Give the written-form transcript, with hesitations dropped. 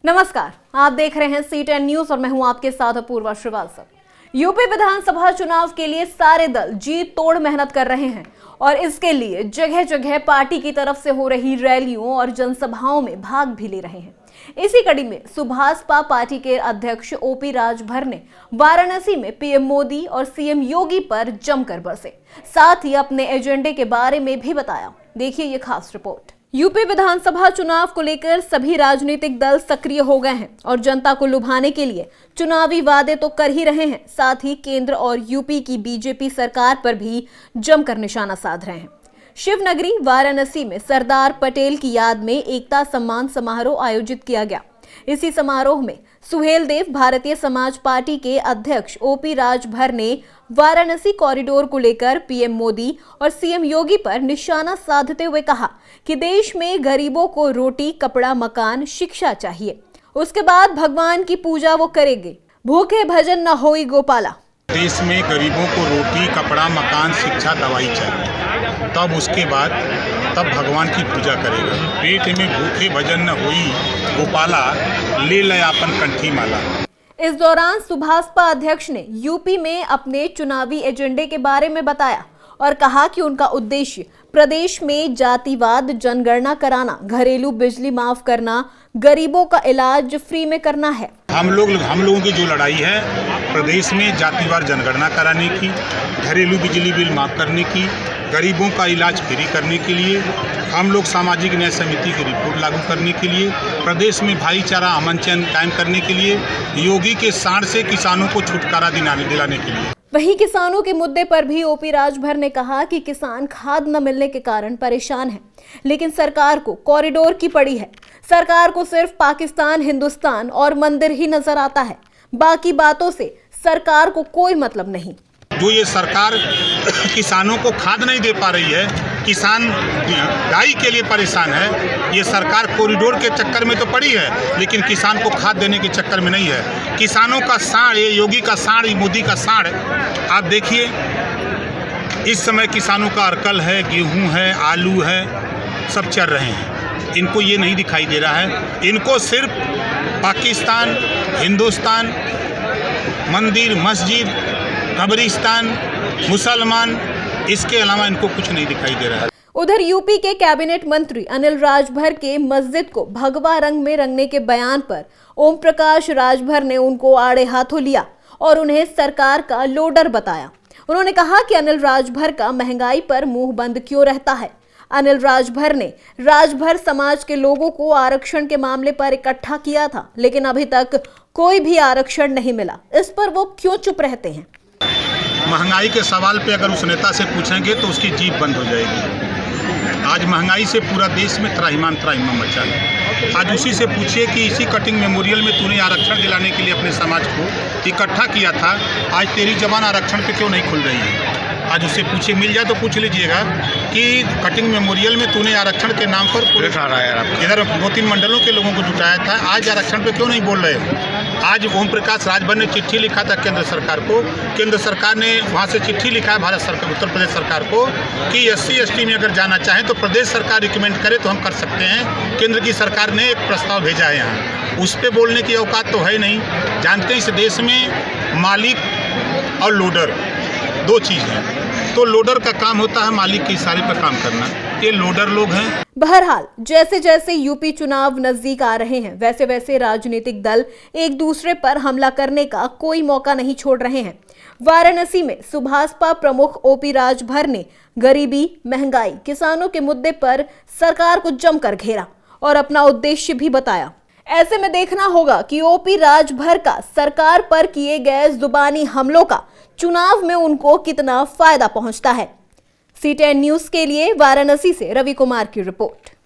नमस्कार, आप देख रहे हैं C10 न्यूज और मैं हूं आपके साथ अपूर्वा श्रीवास्तव। यूपी विधानसभा चुनाव के लिए सारे दल जी तोड़ मेहनत कर रहे हैं और इसके लिए जगह जगह पार्टी की तरफ से हो रही रैलियों और जनसभाओं में भाग भी ले रहे हैं। इसी कड़ी में सुभाषपा पार्टी के अध्यक्ष ओपी राजभर ने वाराणसी में पीएम मोदी और सीएम योगी पर जमकर बरसे, साथ ही अपने एजेंडे के बारे में भी बताया। देखिए ये खास रिपोर्ट। यूपी विधानसभा चुनाव को लेकर सभी राजनीतिक दल सक्रिय हो गए हैं और जनता को लुभाने के लिए चुनावी वादे तो कर ही रहे हैं, साथ ही केंद्र और यूपी की बीजेपी सरकार पर भी जमकर निशाना साध रहे हैं। शिवनगरी वाराणसी में सरदार पटेल की याद में एकता सम्मान समारोह आयोजित किया गया। इसी समारोह में सुहेलदेव भारतीय समाज पार्टी के अध्यक्ष ओपी राजभर ने वाराणसी कॉरिडोर को लेकर पीएम मोदी और सीएम योगी पर निशाना साधते हुए कहा कि देश में गरीबों को रोटी, कपड़ा, मकान, शिक्षा चाहिए, उसके बाद भगवान की पूजा वो करेंगे, भूखे भजन न होई गोपाला। देश में गरीबों को रोटी, कपड़ा, मकान, शिक्षा, दवाई चाहिए, तब उसके बाद तब भगवान की पूजा करेगा। पेट में भूखे भजन न होई गोपाला, ले लय आपन कंठी माला। इस दौरान सुभाषपा अध्यक्ष ने यूपी में अपने चुनावी एजेंडे के बारे में बताया और कहा कि उनका उद्देश्य प्रदेश में जातिवाद, जनगणना कराना, घरेलू बिजली माफ करना, गरीबों का इलाज फ्री में करना है। हम लोगों की जो लड़ाई है प्रदेश में जातिवार जनगणना कराने की, घरेलू बिजली बिल माफ करने की, गरीबों का इलाज फ्री करने के लिए, हम लोग सामाजिक न्याय समिति की रिपोर्ट लागू करने के लिए, प्रदेश में भाईचारा अमन चैन कायम करने के लिए, योगी के साड़ से किसानों को छुटकारा दिलाने के लिए। वहीं किसानों के मुद्दे पर भी ओपी राजभर ने कहा कि किसान खाद न मिलने के कारण परेशान हैं, लेकिन सरकार को कॉरिडोर की पड़ी है। सरकार को सिर्फ पाकिस्तान, हिंदुस्तान और मंदिर ही नजर आता है, बाकी बातों से सरकार को कोई मतलब नहीं। जो ये सरकार किसानों को खाद नहीं दे पा रही है, किसान डाई के लिए परेशान है, ये सरकार कॉरिडोर के चक्कर में तो पड़ी है लेकिन किसान को खाद देने के चक्कर में नहीं है। किसानों का साड़, ये योगी का साड़, मोदी का साड़, आप देखिए इस समय किसानों का अरकल है, गेहूं है, आलू है, सब चल रहे हैं। इनको ये नहीं दिखाई दे रहा है, इनको सिर्फ पाकिस्तान, हिंदुस्तान, मंदिर, मस्जिद, कब्रिस्तान, मुसलमान, इसके अलावा इनको कुछ नहीं दिखाई दे रहा है। उधर यूपी के कैबिनेट मंत्री अनिल राजभर के मस्जिद को भगवा रंग में रंगने के बयान पर ओम प्रकाश राजभर ने उनको आड़े हाथों लिया और उन्हें सरकार का लोडर बताया। उन्होंने कहा कि अनिल राजभर का महंगाई पर मुंह बंद क्यों रहता है। अनिल राजभर ने राजभर समाज के लोगों को आरक्षण के मामले पर इकट्ठा किया था, लेकिन अभी तक कोई भी आरक्षण नहीं मिला। इस पर वो क्यों चुप रहते हैं? महंगाई के सवाल पे अगर उस नेता से पूछेंगे तो उसकी जीभ बंद हो जाएगी। आज महंगाई से पूरा देश में त्राहिमाम मचा है। आज उसी से पूछिए कि इसी कटिंग मेमोरियल में तूने आरक्षण दिलाने के लिए अपने समाज को इकट्ठा किया था, आज तेरी जबान आरक्षण पे क्यों नहीं खुल रही है? आज उससे पूछे, मिल जाए तो पूछ लीजिएगा कि कटिंग मेमोरियल में तूने आरक्षण के नाम पर इधर 2-3 मंडलों के लोगों को जुटाया था, आज आरक्षण पे क्यों नहीं बोल रहे हो? आज ओम प्रकाश राजभर ने चिट्ठी लिखा था केंद्र सरकार को, केंद्र सरकार ने वहाँ से चिट्ठी लिखा है भारत सरकार, उत्तर प्रदेश सरकार को कि SC/ST में अगर जाना चाहें तो प्रदेश सरकार रिकमेंड करे तो हम कर सकते हैं। केंद्र की सरकार ने एक प्रस्ताव भेजा है यहाँ, उस पर बोलने की औकात तो है नहीं। जानते हैं इस देश में मालिक और लोडर दो चीज़ हैं, तो लोडर का काम होता है मालिक के इशारे पर काम करना, ये लोडर लोग हैं। बहरहाल जैसे जैसे यूपी चुनाव नजदीक आ रहे हैं, वैसे वैसे राजनीतिक दल एक दूसरे पर हमला करने का कोई मौका नहीं छोड़ रहे हैं। वाराणसी में सुभाषपा प्रमुख ओपी राजभर ने गरीबी, महंगाई, किसानों के मुद्दे पर सरकार को जमकर घेरा और अपना उद्देश्य भी बताया। ऐसे में देखना होगा कि ओपी राजभर का सरकार पर किए गए जुबानी हमलों का चुनाव में उनको कितना फायदा पहुंचता है। C10 न्यूज के लिए वाराणसी से रवि कुमार की रिपोर्ट।